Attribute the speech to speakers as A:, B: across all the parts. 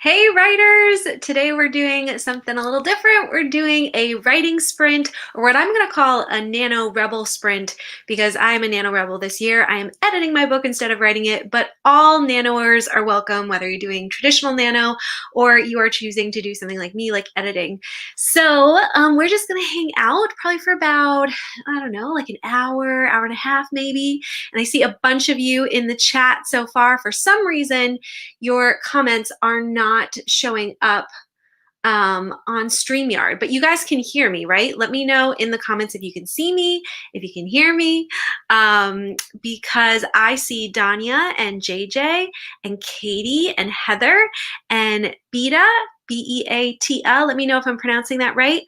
A: Hey writers! Today we're doing something a little different. We're doing a writing sprint, or what I'm going to call a NaNoWriMo Sprint, because I'm a NaNoWriMo this year. I am editing my book instead of writing it, but all Nanoers are welcome, whether you're doing traditional Nano or you are choosing to do something like me, like editing. So we're just going to hang out probably for about, I don't know, like an hour, hour and a half maybe. And I see a bunch of you in the chat so far. For some reason, your comments are not showing up on StreamYard, but you guys can hear me, right? Let me know in the comments if you can see me, if you can hear me, because I see Danya and JJ and Katie and Heather and Beta, B-E-A-T-A. Let me know if I'm pronouncing that right.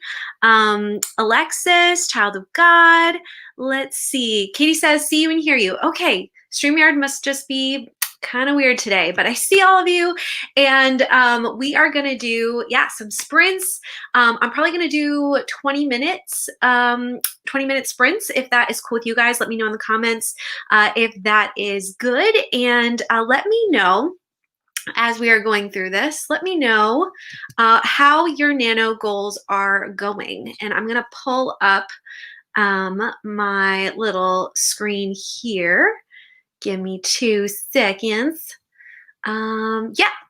A: Alexis, Child of God. Let's see. Katie says, see you and hear you. Okay, StreamYard must just be kind of weird today, but I see all of you, and we are gonna do, some sprints. I'm probably gonna do 20 minutes, 20-minute sprints. If that is cool with you guys, let me know in the comments if that is good, and let me know as we are going through this, let me know how your Nano goals are going. And I'm gonna pull up my little screen here. Give me 2 seconds.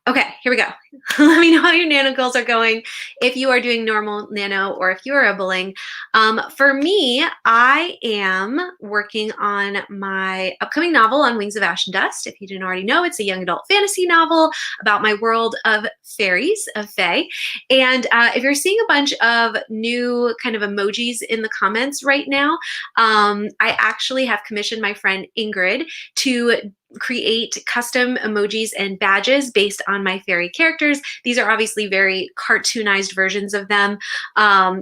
A: Okay, here we go. Let me know how your Nano goals are going, if you are doing normal Nano or if you're ribbling. For me, I am working on my upcoming novel on Wings of Ash and Dust. If you didn't already know, it's a young adult fantasy novel about my world of fairies, of fae. And if you're seeing a bunch of new kind of emojis in the comments right now, I actually have commissioned my friend Ingrid to create custom emojis and badges based on my fairy characters. These are obviously very cartoonized versions of them,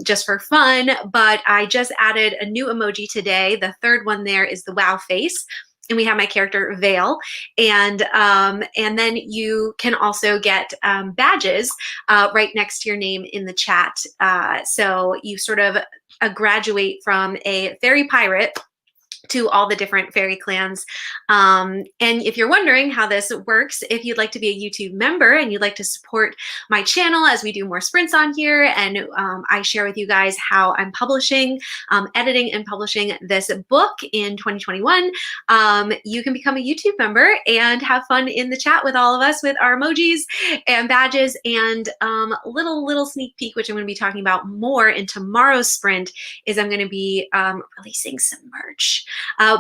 A: just for fun, but I just added a new emoji today. The third one there is the wow face. And we have my character Vale, and then you can also get badges right next to your name in the chat. So you sort of graduate from a fairy pirate to all the different fairy clans. And if you're wondering how this works, if you'd like to be a YouTube member and you'd like to support my channel as we do more sprints on here, and I share with you guys how I'm publishing, editing and publishing this book in 2021, you can become a YouTube member and have fun in the chat with all of us with our emojis and badges, and little sneak peek, which I'm going to be talking about more in tomorrow's sprint, is I'm going to be releasing some merch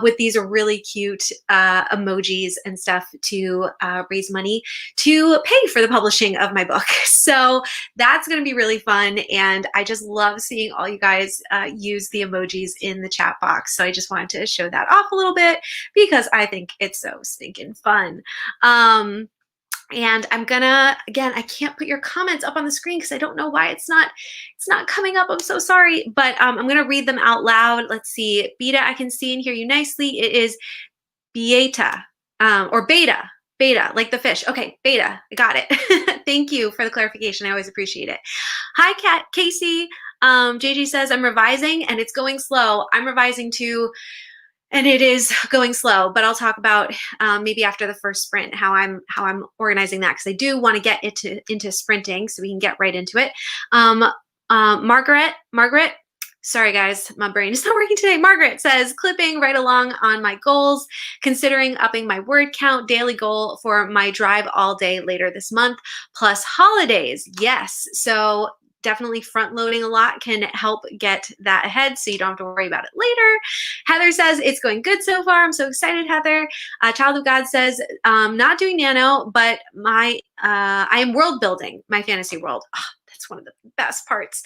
A: with these really cute emojis and stuff to raise money to pay for the publishing of my book. So that's going to be really fun, and I just love seeing all you guys use the emojis in the chat box. So I just wanted to show that off a little bit because I think it's so stinking fun. And I'm gonna, again, I can't put your comments up on the screen because I don't know why it's not coming up. I'm so sorry, but I'm gonna read them out loud. Let's see. Beta, I can see and hear you nicely. It is Beta, or Beta, like the fish. Okay, Beta, I got it. Thank you for the clarification. I always appreciate it. Hi, Casey. JJ says, I'm revising and it's going slow. I'm revising too. And it is going slow, but I'll talk about maybe after the first sprint how I'm organizing that, because I do want to get it into sprinting so we can get right into it. Margaret, sorry guys, my brain is not working today. Margaret says, clipping right along on my goals, considering upping my word count, daily goal for my drive all day later this month, plus holidays. Yes, so definitely front loading a lot can help get that ahead so you don't have to worry about it later. Heather says, it's going good so far. I'm so excited, Heather. Child of God says, not doing Nano, but I am world building my fantasy world. Oh, that's one of the best parts.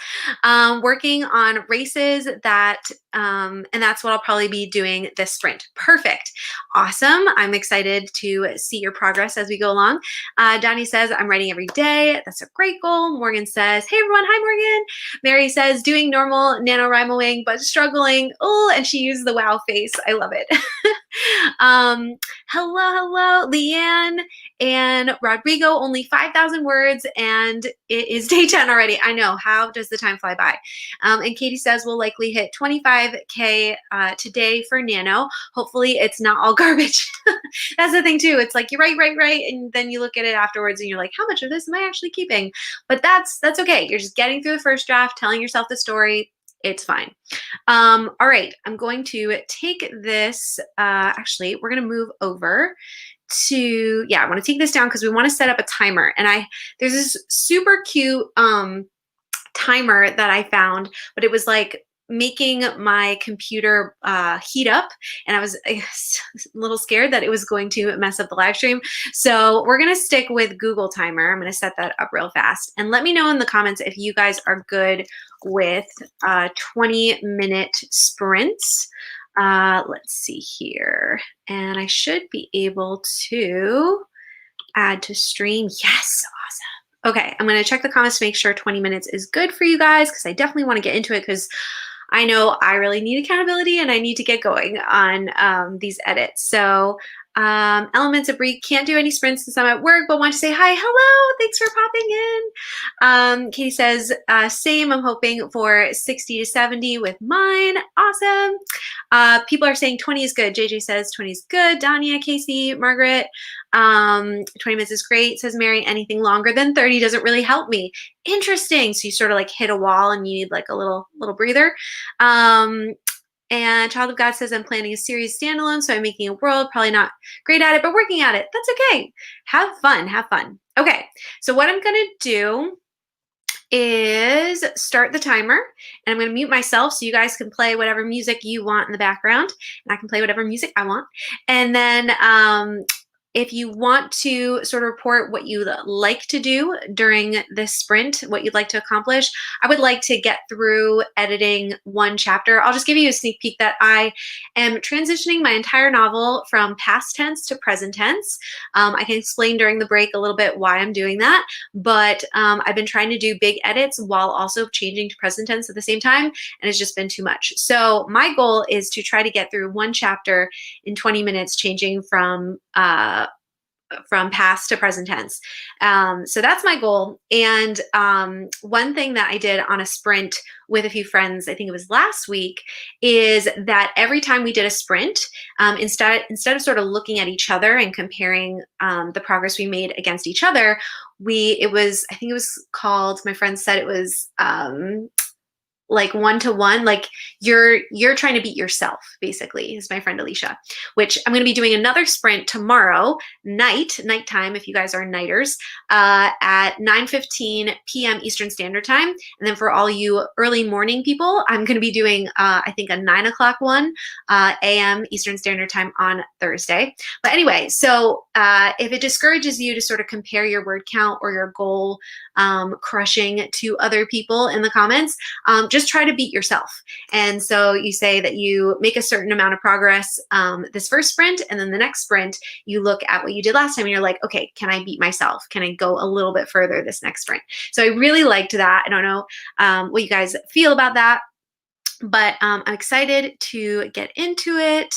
A: Working on races and that's what I'll probably be doing this sprint. Perfect. Awesome. I'm excited to see your progress as we go along. Donnie says, I'm writing every day. That's a great goal. Morgan says, hey everyone. Hi, Morgan. Mary says, doing normal NaNoWriMoing, but struggling. Oh, and she used the wow face. I love it. Hello, Leanne And Rodrigo, only 5,000 words, and it is day 10 already. I know, how does the time fly by? And Katie says we'll likely hit 25K today for Nano. Hopefully it's not all garbage. That's the thing too. It's like you write, and then you look at it afterwards and you're like, how much of this am I actually keeping? But that's okay. You're just getting through the first draft, telling yourself the story. It's fine. All right, I'm going to take this, actually, we're gonna move over to, I wanna take this down because we wanna set up a timer. And there's this super cute timer that I found, but it was like making my computer heat up, and I was a little scared that it was going to mess up the live stream. So we're gonna stick with Google Timer. I'm gonna set that up real fast, and let me know in the comments if you guys are good with 20-minute sprints. Let's see here, and I should be able to add to stream. Yes, awesome. Okay, I'm gonna check the comments to make sure 20 minutes is good for you guys, because I definitely want to get into it, because I know I really need accountability and I need to get going on these edits. So Elements of Brie, can't do any sprints since I'm at work, but want to say hi. Hello, thanks for popping in. Katie says, same, I'm hoping for 60 to 70 with mine. Awesome. People are saying 20 is good. JJ says 20 is good. Dania, Casey, Margaret, 20 minutes is great, says Mary. Anything longer than 30 doesn't really help me. Interesting. So you sort of like hit a wall and you need like a little breather. And Child of God says, I'm planning a series standalone, so I'm making a world, probably not great at it, but working at it. That's okay. Have fun, have fun. Okay, so what I'm gonna do is start the timer, and I'm gonna mute myself so you guys can play whatever music you want in the background, and I can play whatever music I want. And then if you want to sort of report what you'd like to do during this sprint, what you'd like to accomplish, I would like to get through editing one chapter. I'll just give you a sneak peek that I am transitioning my entire novel from past tense to present tense. I can explain during the break a little bit why I'm doing that, but I've been trying to do big edits while also changing to present tense at the same time, and it's just been too much. So my goal is to try to get through one chapter in 20 minutes, changing from past to present tense. So that's my goal. And one thing that I did on a sprint with a few friends, I think it was last week, is that every time we did a sprint, instead of sort of looking at each other and comparing the progress we made against each other, I think it was called, my friend said it was like 1-to-1, like you're trying to beat yourself, basically, is my friend Alicia, which I'm going to be doing another sprint tomorrow nighttime, if you guys are nighters, at 9:15 p.m. Eastern Standard Time. And then for all you early morning people, I'm going to be doing, I think, a 9 o'clock one, a.m. Eastern Standard Time on Thursday. But anyway, so if it discourages you to sort of compare your word count or your goal crushing to other people in the comments, just try to beat yourself. And so you say that you make a certain amount of progress this first sprint, and then the next sprint, you look at what you did last time and you're like, okay, can I beat myself? Can I go a little bit further this next sprint? So I really liked that. I don't know what you guys feel about that, but I'm excited to get into it.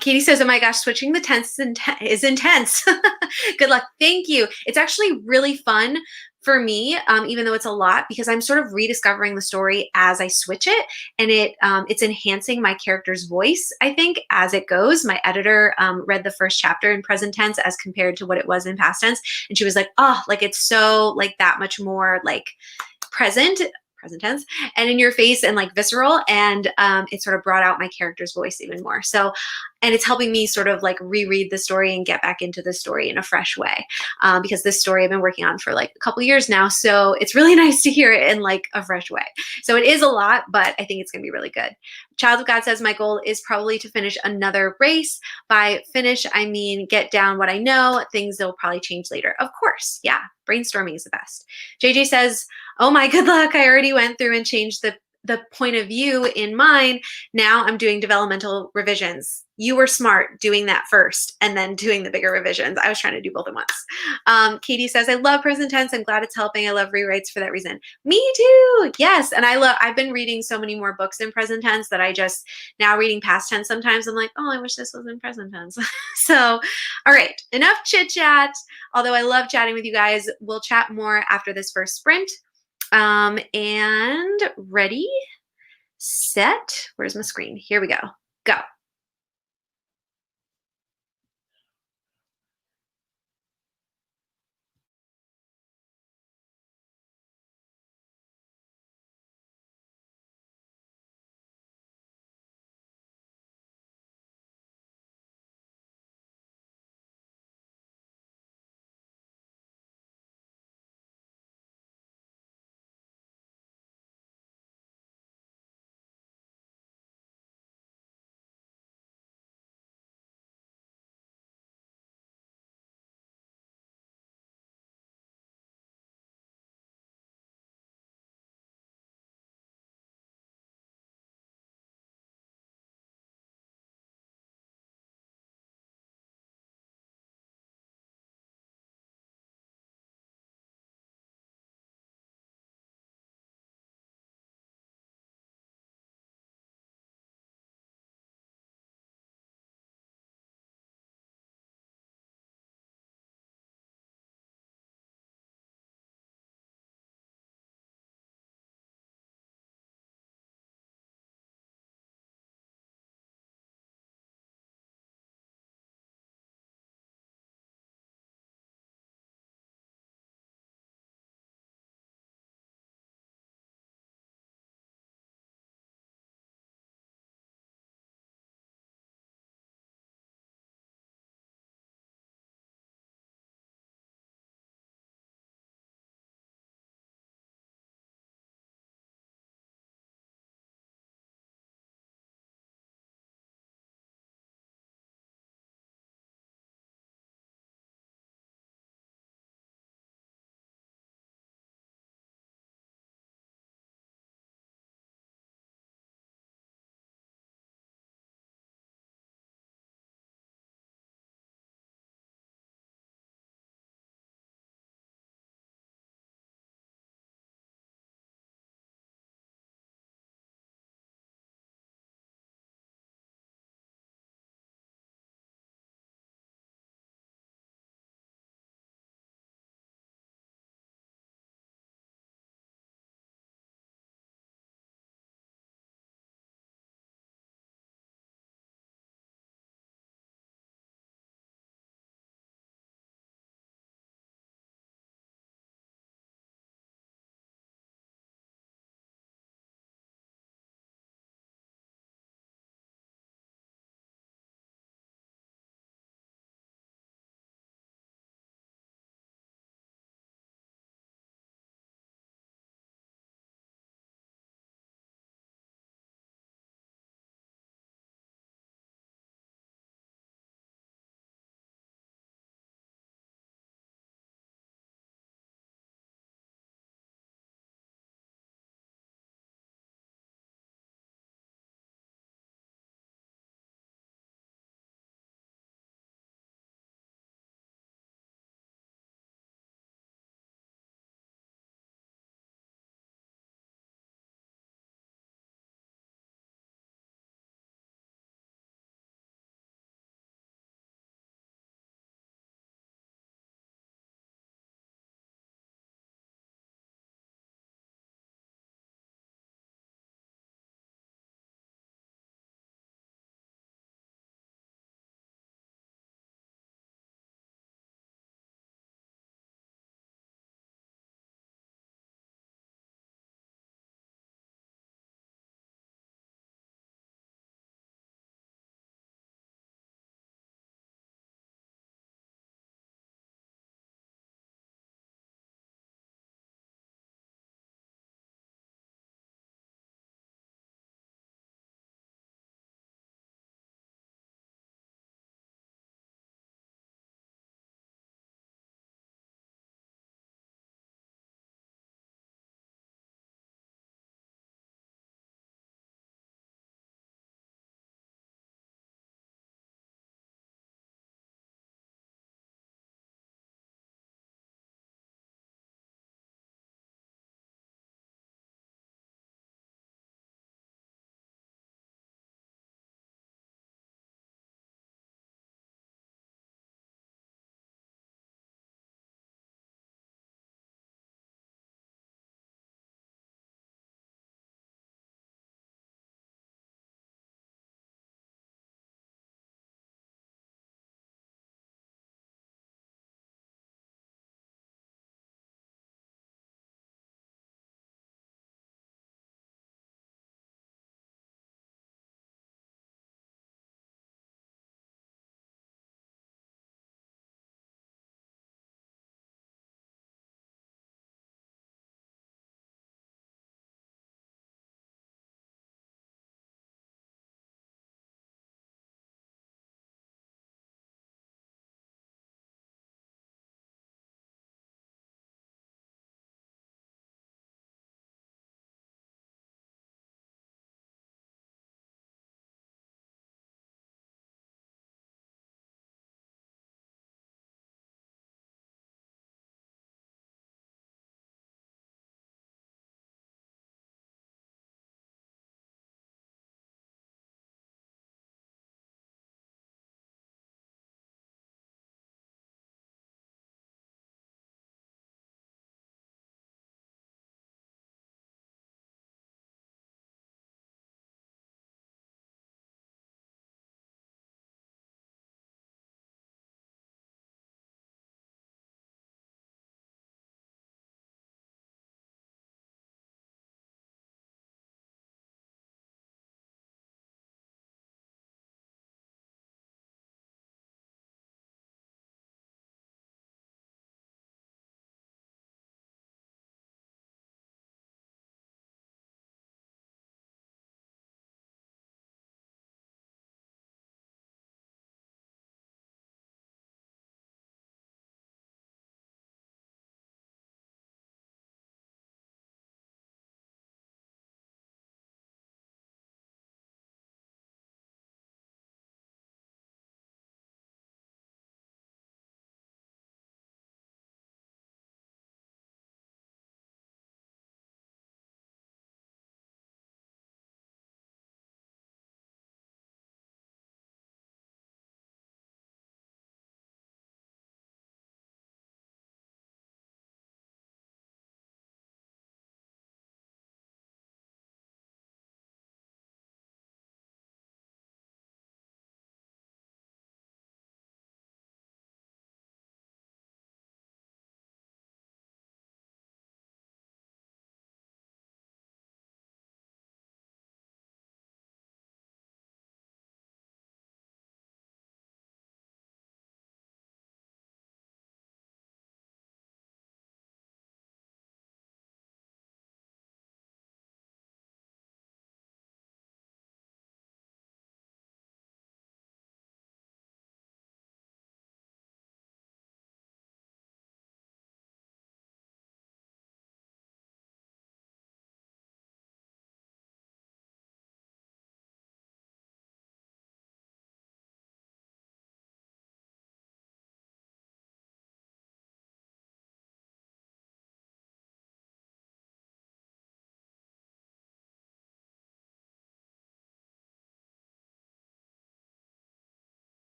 A: Katie says, oh my gosh, switching the tense is intense. Good luck. Thank you. It's actually really fun for me, even though it's a lot, because I'm sort of rediscovering the story as I switch it, and it's enhancing my character's voice, I think, as it goes. My editor read the first chapter in present tense as compared to what it was in past tense, and she was like, oh, like it's so like that much more like present tense and in your face and like visceral, and it sort of brought out my character's voice even more. So, and it's helping me sort of like reread the story and get back into the story in a fresh way, because this story I've been working on for like a couple years now, so it's really nice to hear it in like a fresh way. So it is a lot, but I think it's gonna be really good. Child of God says, my goal is probably to finish another race. By finish, I mean get down what I know, things that will probably change later. Of course, yeah, brainstorming is the best. JJ says, oh my, good luck. I already went through and changed the point of view in mind, now I'm doing developmental revisions. You were smart doing that first and then doing the bigger revisions. I was trying to do both at once. Katie says, I love present tense. I'm glad it's helping. I love rewrites for that reason. Me too. Yes. And I've been reading so many more books in present tense that I just now reading past tense sometimes I'm like, oh, I wish this was in present tense. So, all right, enough chit chat. Although I love chatting with you guys, we'll chat more after this first sprint. And ready, set, where's my screen? Here we go. Go.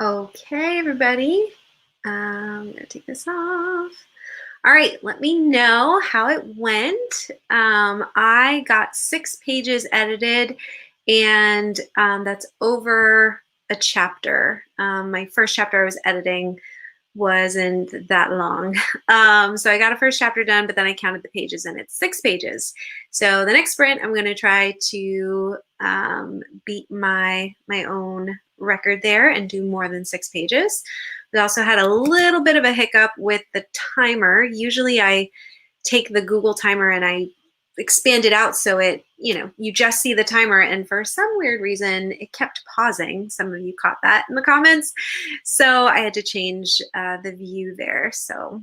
A: Okay, everybody. I'm gonna take this off. All right, let me know how it went. I got 6 pages edited, and that's over a chapter. My first chapter I was editing wasn't that long. So I got a first chapter done, but then I counted the pages and it's 6 pages. So the next sprint, I'm gonna try to beat my own record there and do more than 6 pages. We also had a little bit of a hiccup with the timer. Usually I take the Google timer and I expand it out so it, you just see the timer, and for some weird reason it kept pausing. Some of you caught that in the comments. So I had to change the view there. So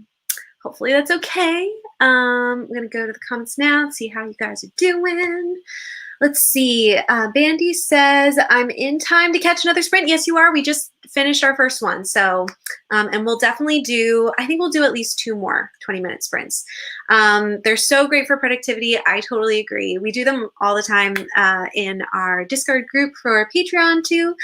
A: hopefully that's okay. I'm gonna go to the comments now and see how you guys are doing. Let's see. Bandy says, I'm in time to catch another sprint. Yes, you are. We just finished our first one. So, and we'll definitely do, I think we'll do at least 2 more 20-minute sprints. They're so great for productivity. I totally agree. We do them all the time in our Discord group for Patreon too.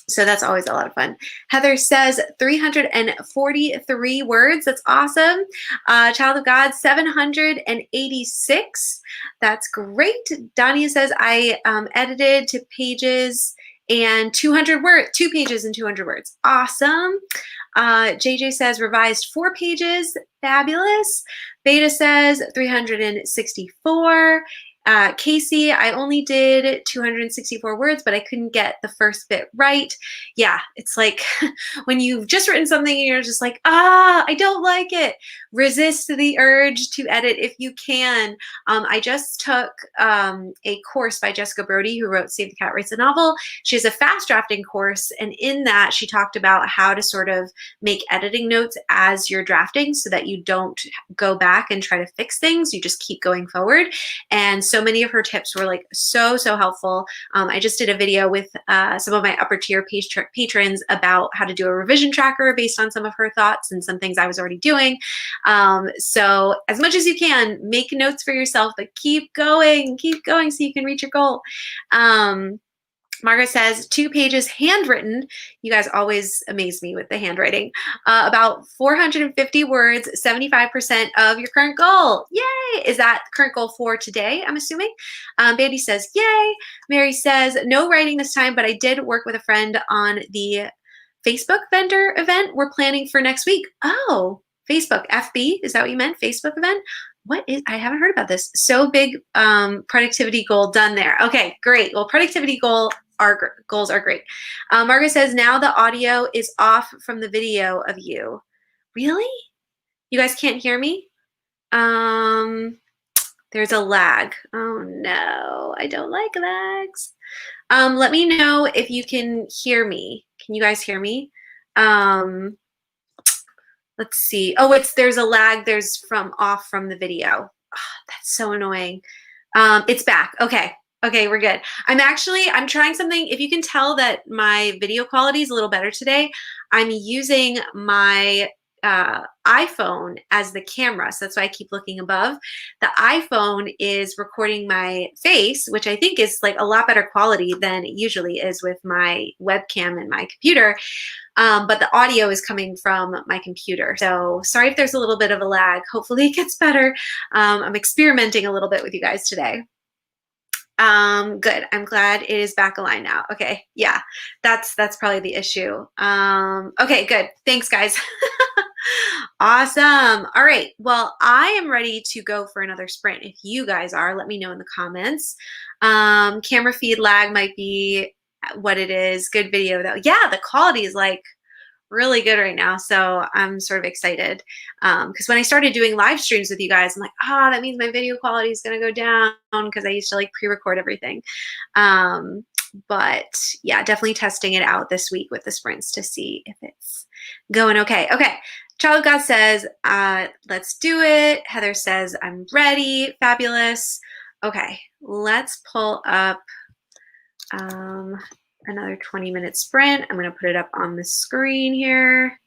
A: So that's always a lot of fun. Heather says 343 words. That's awesome. Child of God, 786. That's great. Dania says I edited to pages and 200 words, 2 pages and 200 words. Awesome. JJ says revised 4 pages. Fabulous. Beta says 364. Casey, I only did 264 words, but I couldn't get the first bit right. Yeah, it's like when you've just written something and you're just like, I don't like it. Resist the urge to edit if you can. I just took a course by Jessica Brody, who wrote Save the Cat Writes a Novel. She has a fast drafting course, and in that she talked about how to sort of make editing notes as you're drafting so that you don't go back and try to fix things. You just keep going forward. And so many of her tips were like so helpful. I just did a video with some of my upper tier patrons about how to do a revision tracker based on some of her thoughts and some things I was already doing. So as much as you can, make notes for yourself, but keep going so you can reach your goal. Margaret says 2 pages handwritten. You guys always amaze me with the handwriting. About 450 words, 75% of your current goal. Yay! Is that current goal for today, I'm assuming? Bandy says, yay. Mary says, no writing this time, but I did work with a friend on the Facebook vendor event we're planning for next week. Oh, Facebook, FB, is that what you meant? Facebook event? I haven't heard about this. So big productivity goal done there. Okay, great. Well, productivity goals are great. Margaret says, now the audio is off from the video of you. Really? You guys can't hear me? There's a lag. Oh no, I don't like lags. Let me know if you can hear me. Can you guys hear me? Let's see. Oh, there's a lag. There's off from the video. Oh, that's so annoying. It's back. Okay. Okay, we're good. I'm trying something. If you can tell that my video quality is a little better today, I'm using my iPhone as the camera. So that's why I keep looking above. The iPhone is recording my face, which I think is like a lot better quality than it usually is with my webcam and my computer. But the audio is coming from my computer. So sorry if there's a little bit of a lag. Hopefully it gets better. I'm experimenting a little bit with you guys today. Good. I'm glad it is back aligned now. Okay. Yeah, that's probably the issue. Okay, good. Thanks, guys. Awesome. All right. Well, I am ready to go for another sprint. If you guys are, let me know in the comments. Camera feed lag might be what it is. Good video though. Yeah, the quality is like really good right now. So I'm sort of excited because when I started doing live streams with you guys, I'm like, that means my video quality is going to go down because I used to like pre-record everything. But yeah, definitely testing it out this week with the sprints to see if it's going okay. Okay. Child of God says, let's do it. Heather says, I'm ready. Fabulous. Okay. Let's pull up another 20-minute sprint. I'm going to put it up on the screen here.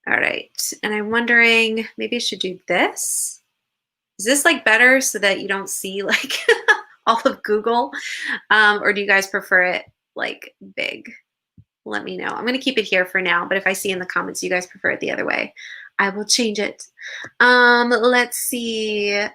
A: All right. And I'm wondering, maybe I should do this. Is this like better so that you don't see like all of Google? Or do you guys prefer it like big? let me know. I'm going to keep it here for now, but if I see in the comments you guys prefer it the other way, I will change it. Let's see.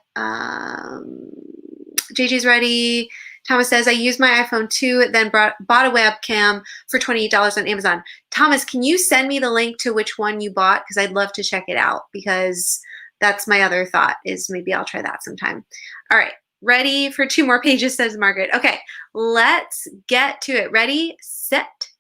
A: JJ's ready. Thomas says, I used my iPhone 2, then bought a webcam for $28 on Amazon. Thomas, can you send me the link to which one you bought? Because I'd love to check it out, because that's my other thought, is maybe I'll try that sometime. All right, ready for 2 more pages, says Margaret. Okay, let's get to it. Ready, set,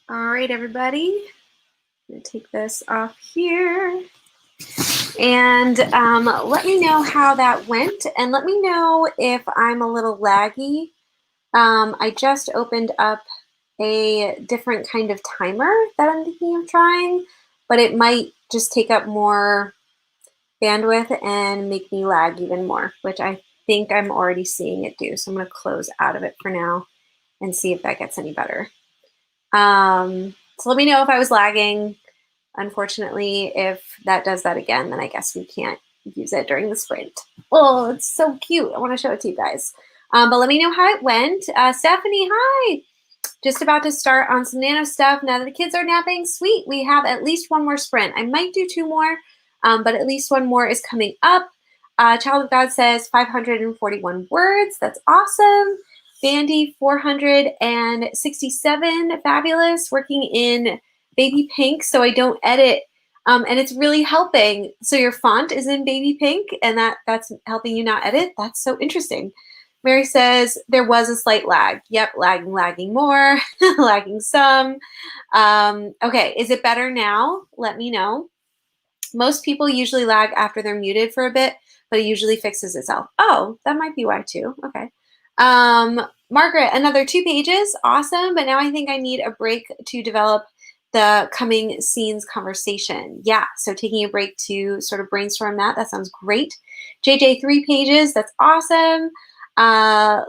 A: All right, everybody. I'm going to take this off here. And let me know how that went. And let me know if I'm a little laggy. I just opened up a different kind of timer that I'm thinking of trying, but it might just take up more bandwidth and make me lag even more, which I think I'm already seeing it do. So I'm going to close out of it for now and see if that gets any better. So let me know if I was lagging. Unfortunately, if that does that again, then I guess we can't use it during the sprint. Oh, it's so cute. I want to show it to you guys. But let me know how it went. Stephanie, hi. Just about to start on some Nano stuff. Now that the kids are napping, sweet. We have at least one more sprint. I might do 2 more, but at least 1 more is coming up. Child of God says 541 words. That's awesome. Bandy, 467. Fabulous. Working in baby pink so I don't edit. And it's really helping. So your font is in baby pink and that's helping you not edit. That's so interesting. Mary says there was a slight lag. Yep, lagging more, lagging some. Okay, is it better now? Let me know. Most people usually lag after they're muted for a bit, but it usually fixes itself. Oh, that might be why too. Okay. Margaret, another 2 pages. Awesome. But now I think I need a break to develop the coming scenes conversation. Yeah, so taking a break to sort of brainstorm that. That sounds great. JJ, 3 pages. That's awesome.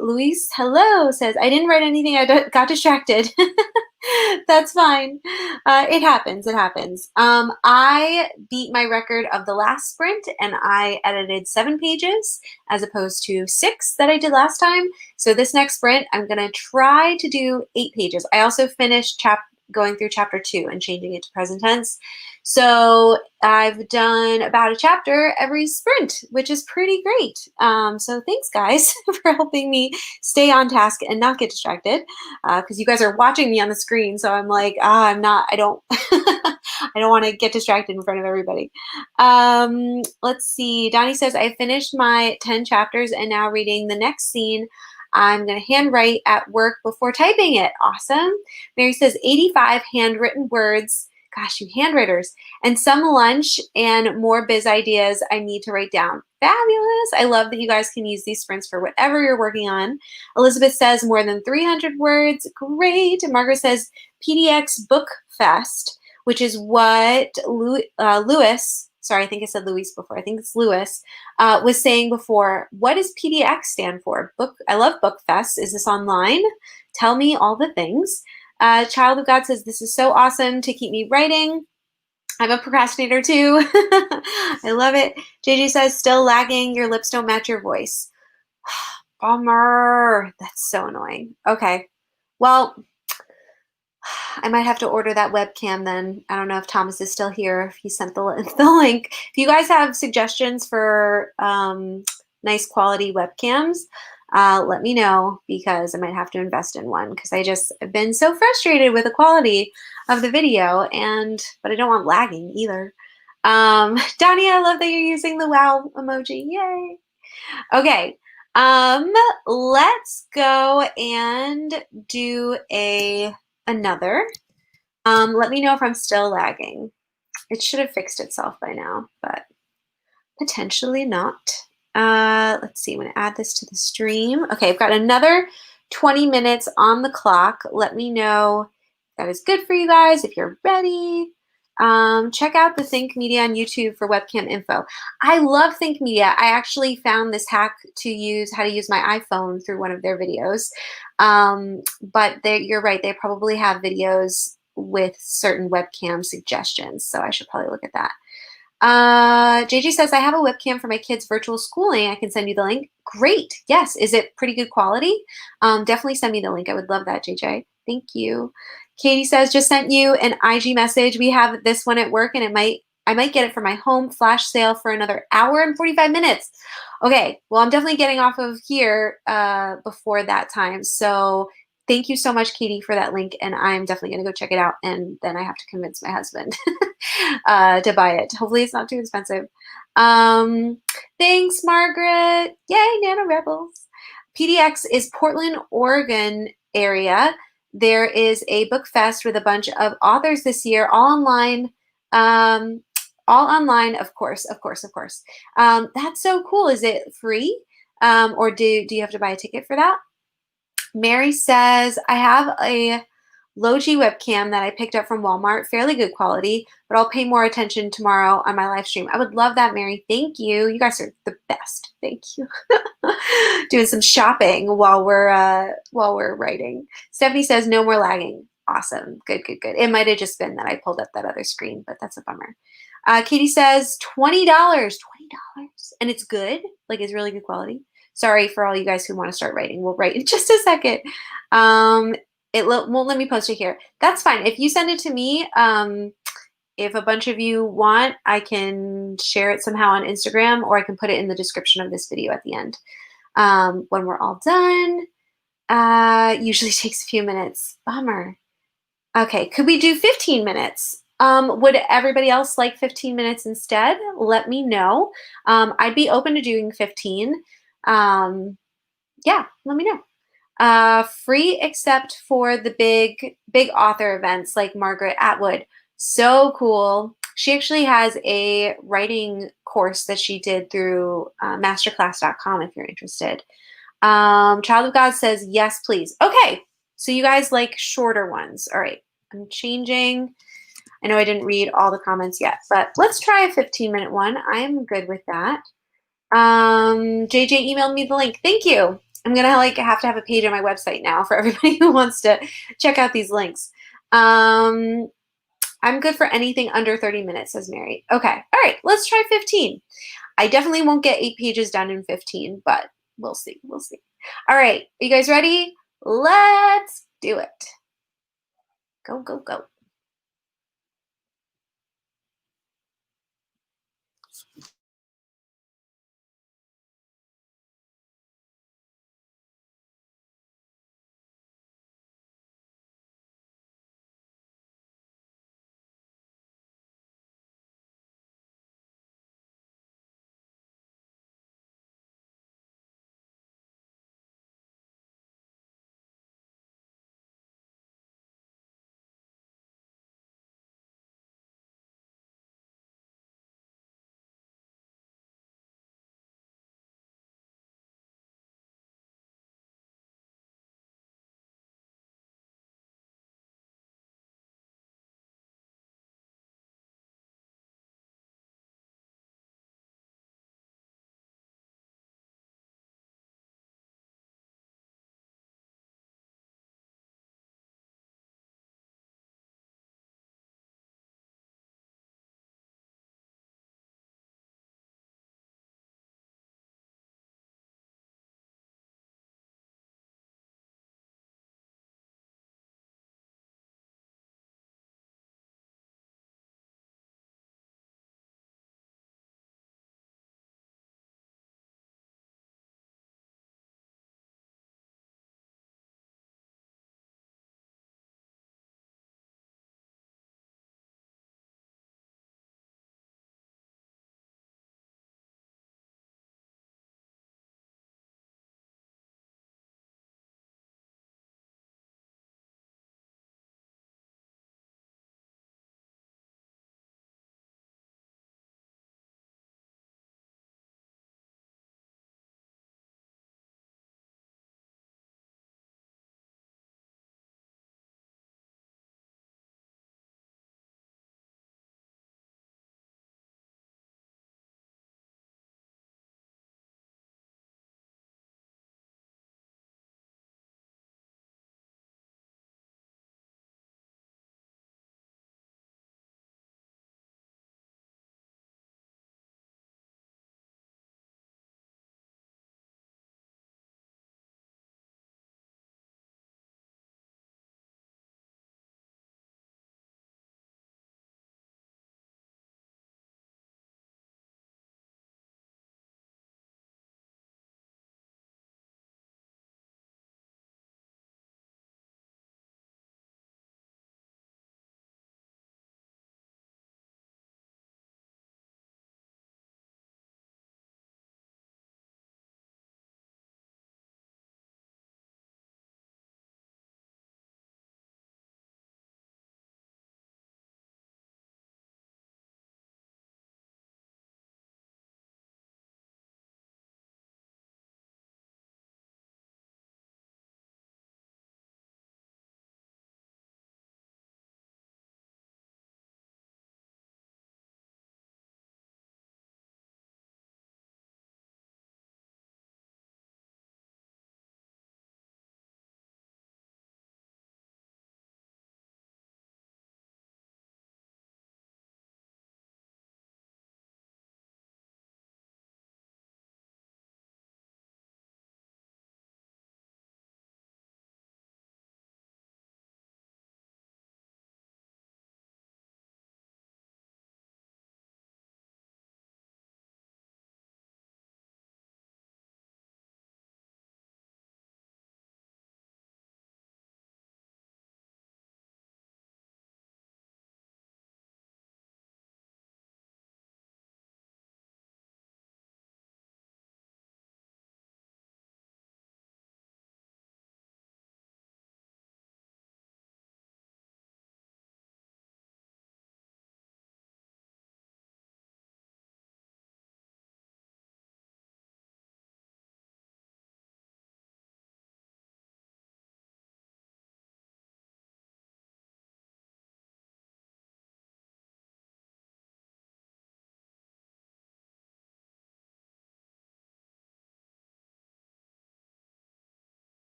A: Luis, hello, says, I didn't write anything. I got distracted. That's fine. It happens. It happens. I beat my record of the last sprint and I edited 7 pages as opposed to 6 that I did last time. So this next sprint, I'm going to try to do 8 pages. I also finished going through chapter 2 and changing it to present tense. So I've done about a chapter every sprint, which is pretty great. So thanks guys for helping me stay on task and not get distracted because you guys are watching me on the screen. So I'm like, I don't, I don't want to get distracted in front of everybody. Let's see. Donnie says, I finished my 10 chapters and now reading the next scene. I'm going to handwrite at work before typing it. Awesome. Mary says 85 handwritten words. Gosh, you handwriters. And some lunch and more biz ideas I need to write down. Fabulous. I love that you guys can use these sprints for whatever you're working on. Elizabeth says more than 300 words. Great. And Margaret says PDX Book Fest, which is what Lewis, sorry, I think I said Luis before. I think it's Lewis, was saying before. What does PDX stand for? I love Book Fest. Is this online? Tell me all the things. Child of God says, this is so awesome to keep me writing. I'm a procrastinator too. I love it. JJ says, still lagging. Your lips don't match your voice. Bummer. That's so annoying. Okay. Well, I might have to order that webcam then. I don't know if Thomas is still here, if he sent the link. If you guys have suggestions for nice quality webcams, let me know because I might have to invest in one because I've been so frustrated with the quality of the video but I don't want lagging either. Donnie, I love that you're using the wow emoji. Yay. Okay. Let's go and do another. Let me know if I'm still lagging. It should have fixed itself by now, but potentially not. Let's see, I'm going to add this to the stream. Okay, I've got another 20 minutes on the clock. Let me know if that is good for you guys, if you're ready. Check out the Think Media on YouTube for webcam info. I love Think Media. I actually found this hack to how to use my iPhone through one of their videos. But you're right, they probably have videos with certain webcam suggestions, so I should probably look at that. JJ says, I have a webcam for my kids' virtual schooling. I can send you the link. Great. Yes. Is it pretty good quality? Definitely send me the link. I would love that, JJ. Thank you. Katie says, just sent you an IG message. We have this one at work and I might get it for my home flash sale for another hour and 45 minutes. Okay. Well, I'm definitely getting off of here before that time. So thank you so much, Katie, for that link. And I'm definitely going to go check it out. And then I have to convince my husband to buy it. Hopefully it's not too expensive. Thanks, Margaret. Yay, Nano Rebels. PDX is Portland, Oregon area. there is a book fest with a bunch of authors this year, all online. All online, of course, of course, of course. That's so cool. Is it free? Or do you have to buy a ticket for that? Mary says, I have a Logi webcam that I picked up from Walmart, fairly good quality, but I'll pay more attention tomorrow on my live stream. I would love that, Mary. Thank you. You guys are the best. Thank you. Doing some shopping while we're writing. Stephanie says, no more lagging. Awesome. Good, good, good. It might have just been that I pulled up that other screen, but that's a bummer. Katie says, $20. $20. And it's good. Like, it's really good quality. Sorry for all you guys who want to start writing. We'll write in just a second. It won't let me post it here. That's fine. If you send it to me, if a bunch of you want, I can share it somehow on Instagram, or I can put it in the description of this video at the end. When we're all done, usually takes a few minutes. Bummer. Okay, could we do 15 minutes? Would everybody else like 15 minutes instead? Let me know. I'd be open to doing 15. Yeah, let me know. Free except for the big author events like Margaret Atwood. So cool. She actually has a writing course that she did through masterclass.com if you're interested. Child of God says, yes, please. Okay, so you guys like shorter ones. All right, I'm changing. I know I didn't read all the comments yet, but let's try a 15-minute one. I'm good with that. JJ emailed me the link. Thank you. I'm gonna have to have a page on my website now for everybody who wants to check out these links. I'm good for anything under 30 minutes, says Mary. Okay, all right, let's try 15. I definitely won't get 8 pages done in 15, but we'll see, we'll see. All right, are you guys ready? Let's do it. Go, go, go.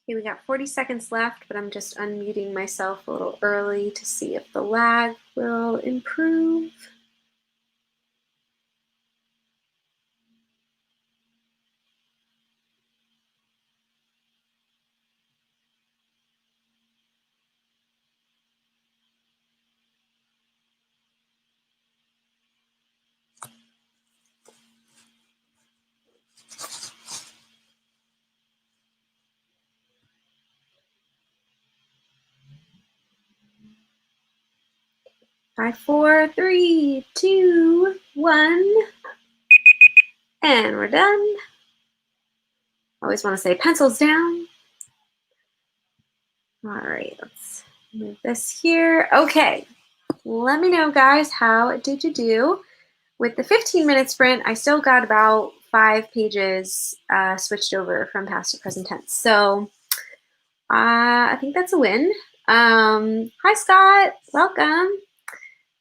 A: Okay, we got 40 seconds left, but I'm just unmuting myself a little early to see if the lag will improve. Five, four, three, two, one, and we're done. Always want to say pencils down. All right, let's move this here. Okay, let me know, guys, how did you do? With the 15-minute sprint, I still got about 5 pages switched over from past to present tense. So I think that's a win. Hi, Scott. Welcome.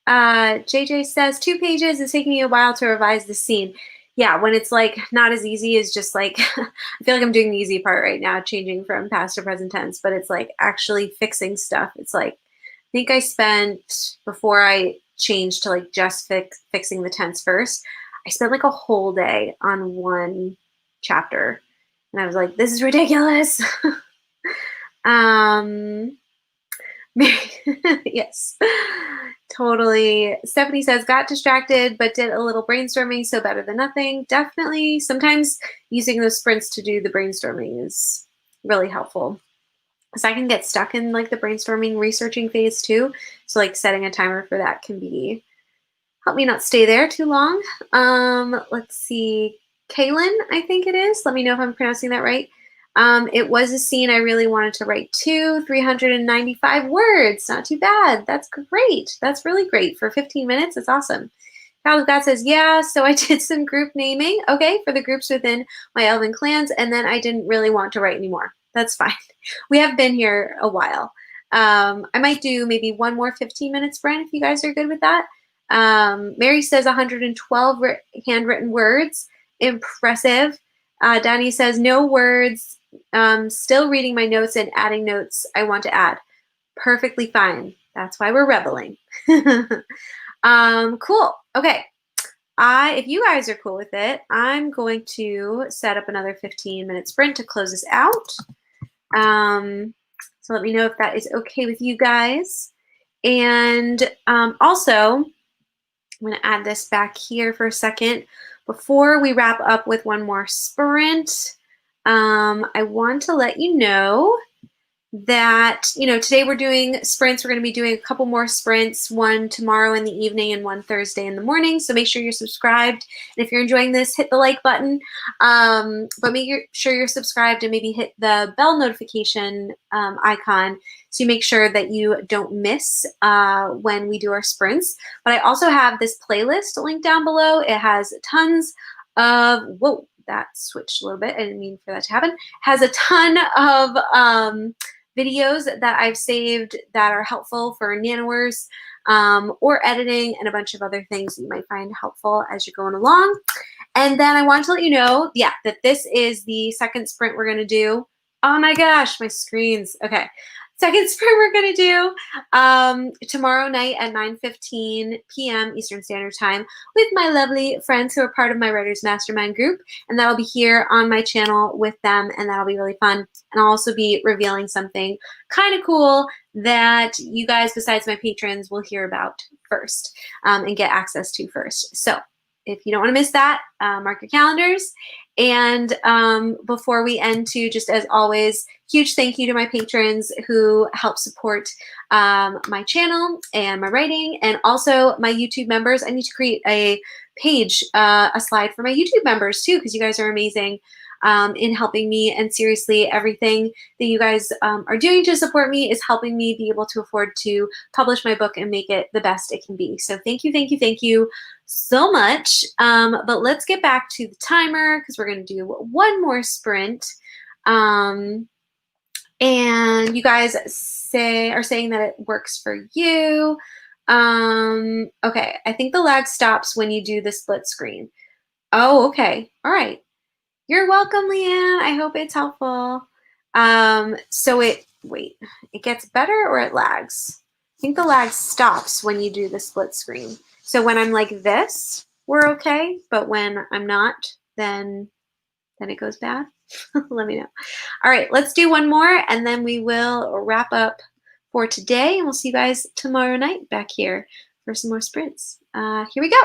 A: JJ says 2 pages is taking me a while to revise the scene. Yeah, when it's like not as easy as just like, I feel like I'm doing the easy part right now, changing from past to present tense, but it's like actually fixing stuff. It's like, I think I spent, before I changed to like just fixing the tense first, I spent like a whole day on one chapter. And I was like, this is ridiculous. Yes, totally. Stephanie says, got distracted, but did a little brainstorming, so better than nothing. Definitely. Sometimes using those sprints to do the brainstorming is really helpful. Because I can get stuck in like the brainstorming researching phase too. So like setting a timer for that can be, help me not stay there too long. Let's see. Kaylin, I think it is. Let me know if I'm pronouncing that right. It was a scene I really wanted to write too. 395 words. Not too bad. That's great. That's really great. For 15 minutes, it's awesome. Child of God says, yeah, so I did some group naming, okay, for the groups within my elven clans, and then I didn't really want to write anymore. That's fine. We have been here a while. I might do maybe one more 15-minute sprint if you guys are good with that. Mary says 112 handwritten words. Impressive. Danny says, no words. Still reading my notes and adding notes I want to add. Perfectly fine. That's why we're rebelling. Cool. Okay. If you guys are cool with it, I'm going to set up another 15-minute sprint to close this out. So let me know if that is okay with you guys. And also, I'm going to add this back here for a second. Before we wrap up with one more sprint, I want to let you know that, today we're doing sprints. We're going to be doing a couple more sprints, one tomorrow in the evening and one Thursday in the morning. So make sure you're subscribed. And if you're enjoying this, hit the like button. But make sure you're subscribed and maybe hit the bell notification icon so you make sure that you don't miss when we do our sprints. But I also have this playlist linked down below. It has tons of, whoa, that switched a little bit. I didn't mean for that to happen. It has a ton of videos that I've saved that are helpful for nanowers or editing and a bunch of other things that you might find helpful as you're going along. And then I want to let you know, that this is the second sprint we're going to do. Oh my gosh, my screens. Okay. Second sprint we're going to do tomorrow night at 9:15 p.m. Eastern Standard Time with my lovely friends who are part of my Writers Mastermind group. And that'll be here on my channel with them, and that'll be really fun. And I'll also be revealing something kind of cool that you guys, besides my patrons, will hear about first and get access to first. So if you don't want to miss that, mark your calendars. And before we end, too, just as always, huge thank you to my patrons who help support my channel and my writing, and also my YouTube members. I need to create a page, a slide for my YouTube members, too, because you guys are amazing in helping me. And seriously, everything that you guys are doing to support me is helping me be able to afford to publish my book and make it the best it can be. So thank you, thank you, thank you so much. But let's get back to the timer because we're going to do one more sprint. And you guys are saying that it works for you. Okay, I think the lag stops when you do the split screen. Oh, okay. All right. You're welcome, Leanne. I hope it's helpful. So wait, it gets better or it lags? I think the lag stops when you do the split screen. So when I'm like this, we're okay, but when I'm not, then it goes bad. Let me know. All right, let's do one more and then we will wrap up for today, and we'll see you guys tomorrow night back here for some more sprints. Here we go.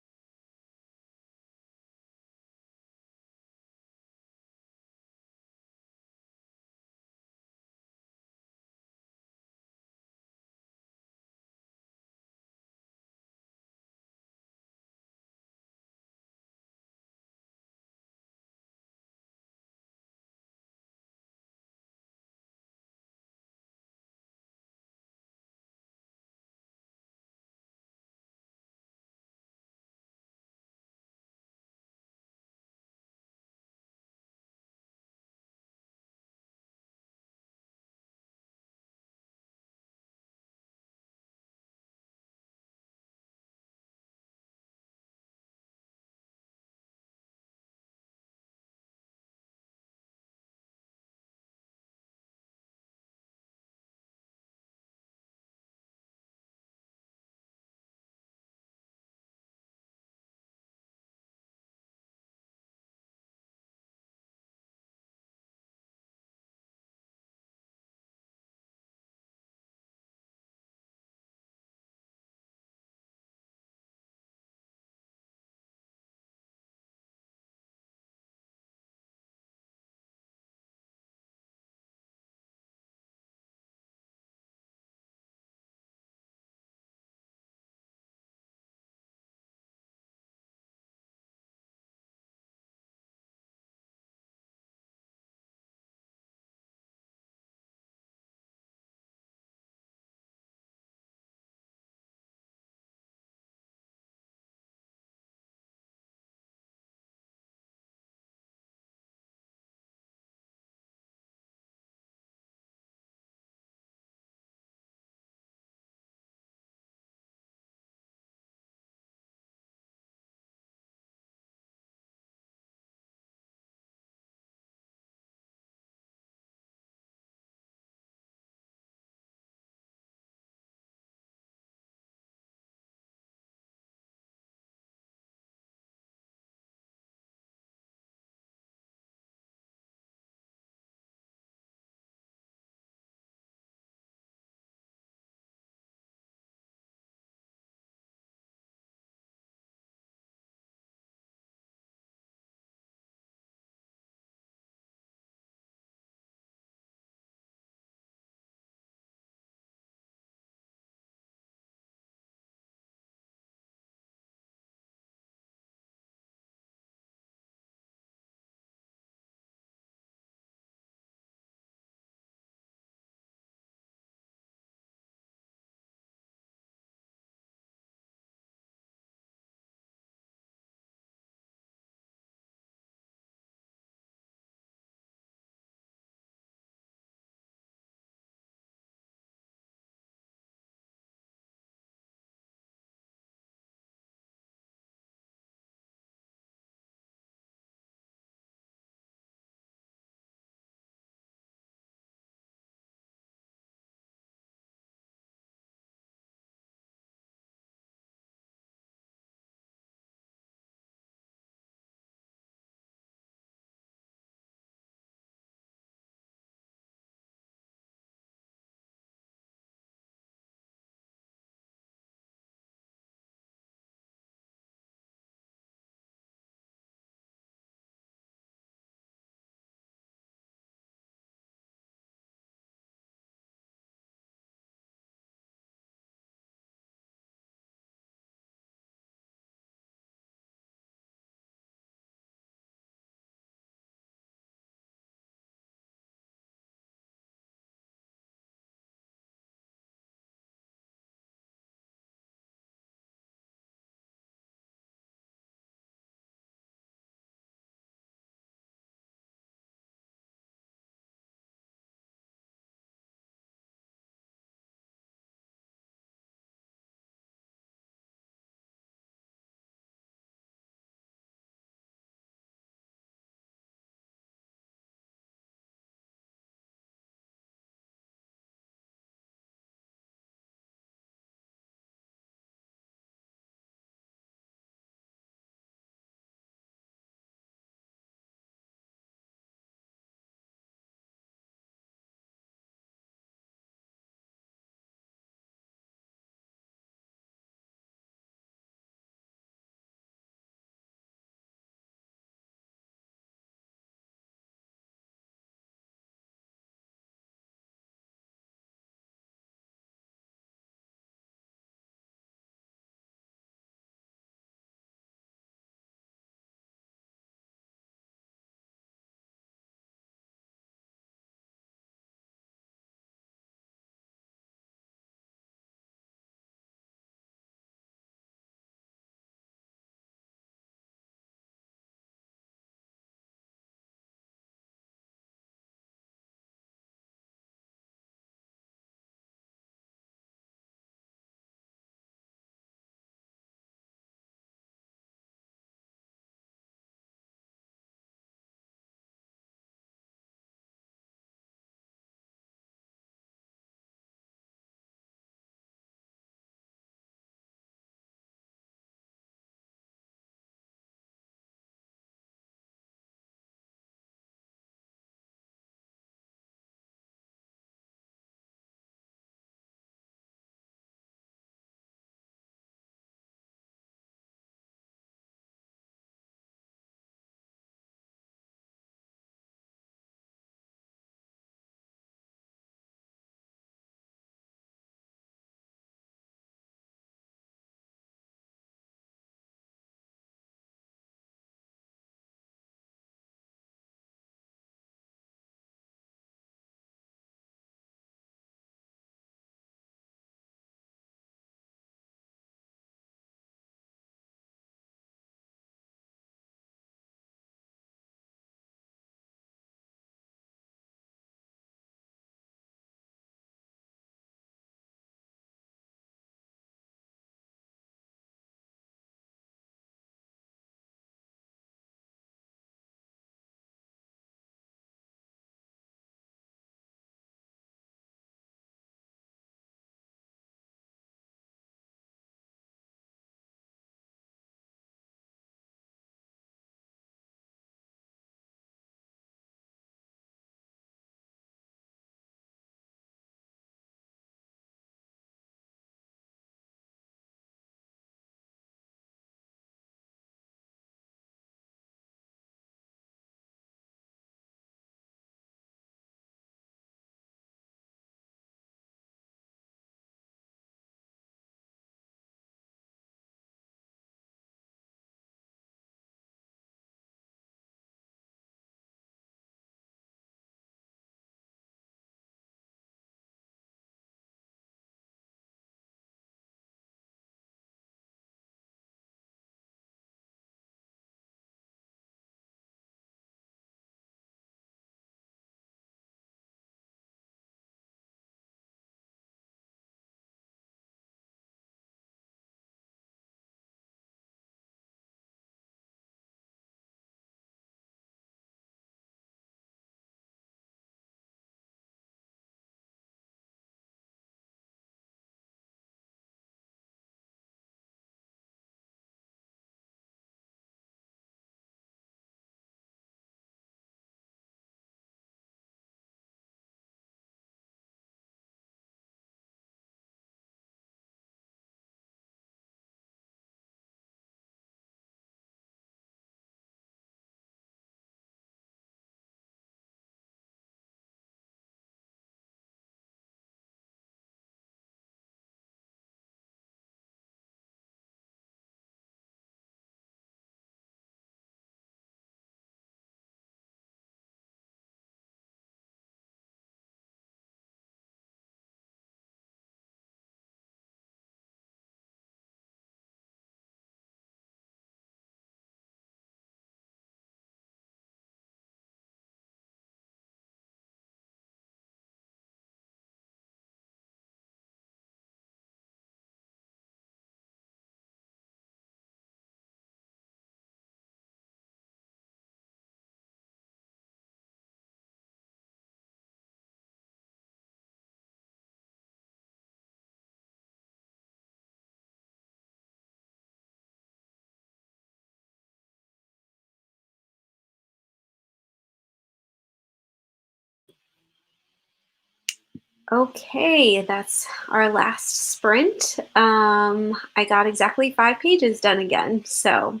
A: Okay, that's our last sprint. I got exactly 5 pages done again. So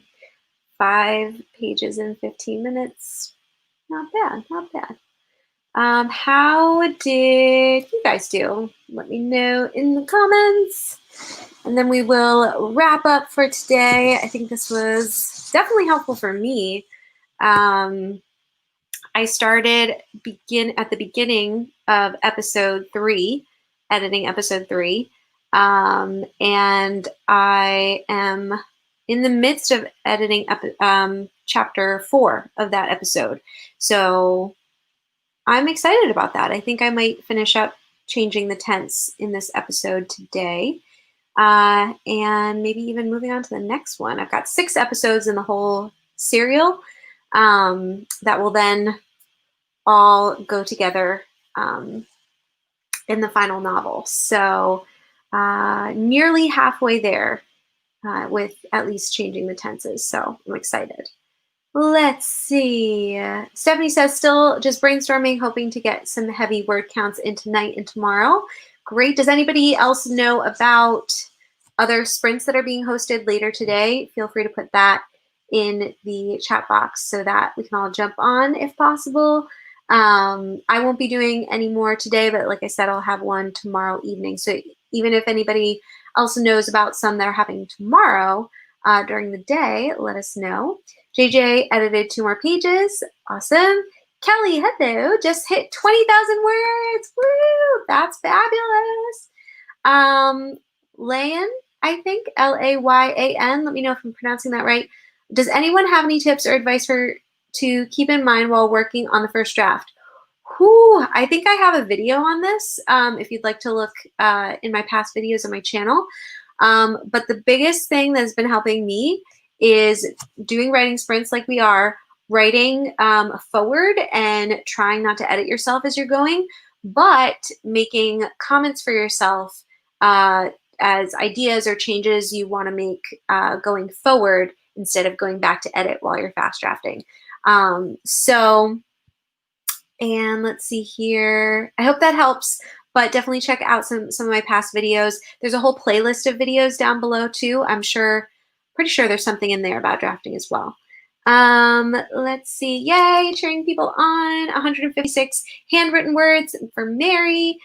A: 5 pages in 15 minutes. Not bad, not bad. How did you guys do? Let me know in the comments. And then we will wrap up for today. I think this was definitely helpful for me. I started at the beginning of episode 3, editing episode 3, and I am in the midst of editing chapter 4 of that episode. So I'm excited about that. I think I might finish up changing the tense in this episode today, and maybe even moving on to the next one. I've got 6 episodes in the whole serial that will then all go together in the final novel. So nearly halfway there with at least changing the tenses. So I'm excited. Let's see. Stephanie says, still just brainstorming, hoping to get some heavy word counts in tonight and tomorrow. Great. Does anybody else know about other sprints that are being hosted later today? Feel free to put that in the chat box so that we can all jump on if possible. I won't be doing any more today, but like I said, I'll have one tomorrow evening. So even if anybody else knows about some that are happening tomorrow during the day, let us know. JJ edited 2 more pages. Awesome. Kelly, hello. Just hit 20,000 words. Woo! That's fabulous. Layan, I think, Layan. Let me know if I'm pronouncing that right. Does anyone have any tips or advice to keep in mind while working on the first draft? Whew, I think I have a video on this if you'd like to look in my past videos on my channel. But the biggest thing that's been helping me is doing writing sprints like we are, writing forward and trying not to edit yourself as you're going, but making comments for yourself as ideas or changes you want to make going forward instead of going back to edit while you're fast drafting. And let's see here. I hope that helps, but definitely check out some of my past videos. There's a whole playlist of videos down below too. Pretty sure there's something in there about drafting as well. Let's see. Yay, cheering people on. 156 handwritten words for Mary.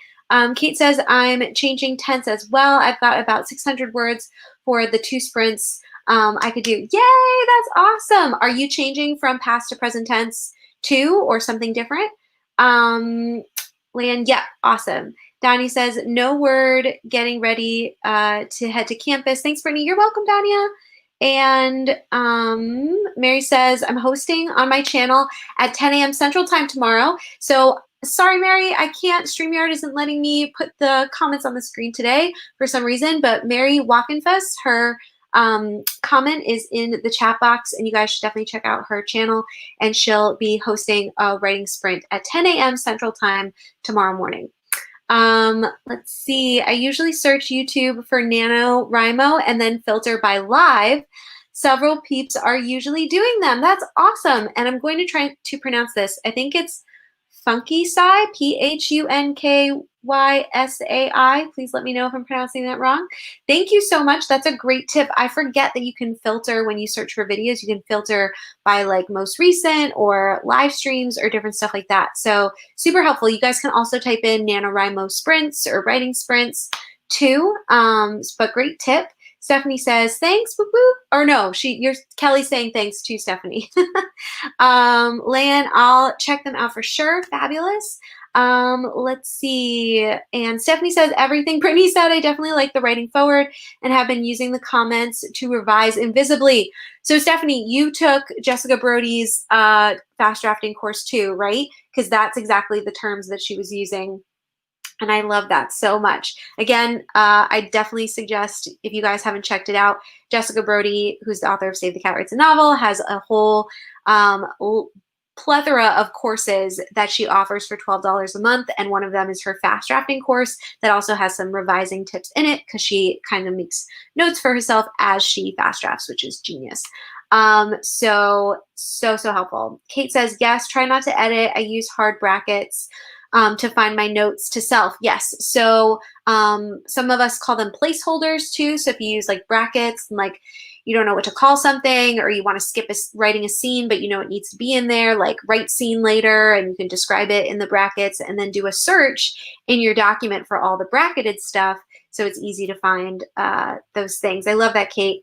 A: Kate says, I'm changing tense as well. I've got about 600 words for the 2 sprints I could do. Yay, that's awesome. Are you changing from past to present tense too, or something different? Lan, yeah, awesome. Donnie says, no word, getting ready to head to campus. Thanks, Brittany. You're welcome, Dania. And Mary says, I'm hosting on my channel at 10 a.m. Central Time tomorrow. So sorry, Mary, I can't. StreamYard isn't letting me put the comments on the screen today for some reason. But Mary Walkenfuss, her comment is in the chat box, and you guys should definitely check out her channel. And she'll be hosting a writing sprint at 10 a.m. Central Time tomorrow morning. Let's see. I usually search YouTube for NaNoWriMo and then filter by live. Several peeps are usually doing them. That's awesome. And I'm going to try to pronounce this. I think it's Funkysai, PhunkySai. Please let me know if I'm pronouncing that wrong. Thank you so much. That's a great tip. I forget that you can filter when you search for videos. You can filter by like most recent or live streams or different stuff like that. So super helpful. You guys can also type in NaNoWriMo sprints or writing sprints too. But great tip. Stephanie says, thanks, whoop, whoop. Or no, Kelly's saying thanks to Stephanie. Lan, I'll check them out for sure. Fabulous. Let's see. And Stephanie says, everything Brittany said, I definitely like the writing forward and have been using the comments to revise invisibly. So Stephanie, you took Jessica Brody's fast drafting course too, right? Because that's exactly the terms that she was using. And I love that so much. Again, I definitely suggest, if you guys haven't checked it out, Jessica Brody, who's the author of Save the Cat Writes a Novel, has a whole plethora of courses that she offers for $12 a month. And one of them is her fast drafting course that also has some revising tips in it because she kind of makes notes for herself as she fast drafts, which is genius. So helpful. Kate says, yes, try not to edit. I use hard brackets. to find my notes to self. Yes. So some of us call them placeholders too. So if you use like brackets and like you don't know what to call something, or you want to skip writing a scene, but you know it needs to be in there, like write scene later, and you can describe it in the brackets and then do a search in your document for all the bracketed stuff. So it's easy to find those things. I love that, Kate.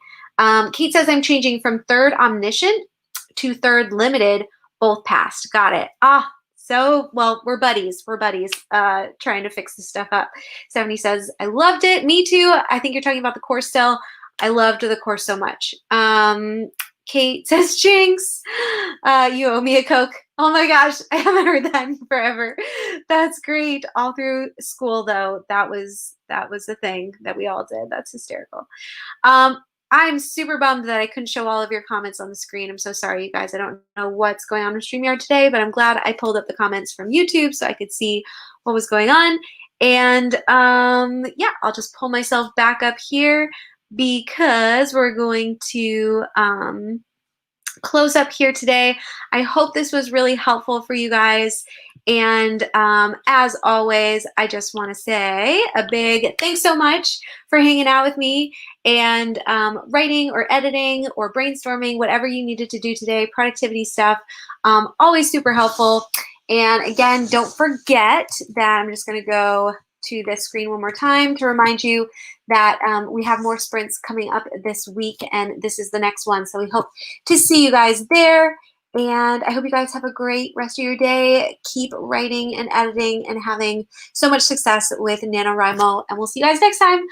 A: Kate says, I'm changing from third omniscient to third limited, both passed. Got it. So, well, we're buddies. We're buddies trying to fix this stuff up. Stephanie says, I loved it. Me too. I think you're talking about the course still. I loved the course so much. Kate says, Jinx, you owe me a Coke. Oh my gosh, I haven't heard that in forever. That's great. All through school, though, that was the thing that we all did. That's hysterical. I'm super bummed that I couldn't show all of your comments on the screen. I'm so sorry, you guys. I don't know what's going on with StreamYard today, but I'm glad I pulled up the comments from YouTube so I could see what was going on. And yeah, I'll just pull myself back up here because we're going to close up here today. I hope this was really helpful for you guys. And as always, I just want to say a big thanks so much for hanging out with me and writing or editing or brainstorming, whatever you needed to do today, productivity stuff, always super helpful. And again, don't forget that I'm just going to go to this screen one more time to remind you that we have more sprints coming up this week, and this is the next one. So we hope to see you guys there. And I hope you guys have a great rest of your day. Keep writing and editing and having so much success with NaNoWriMo. And we'll see you guys next time.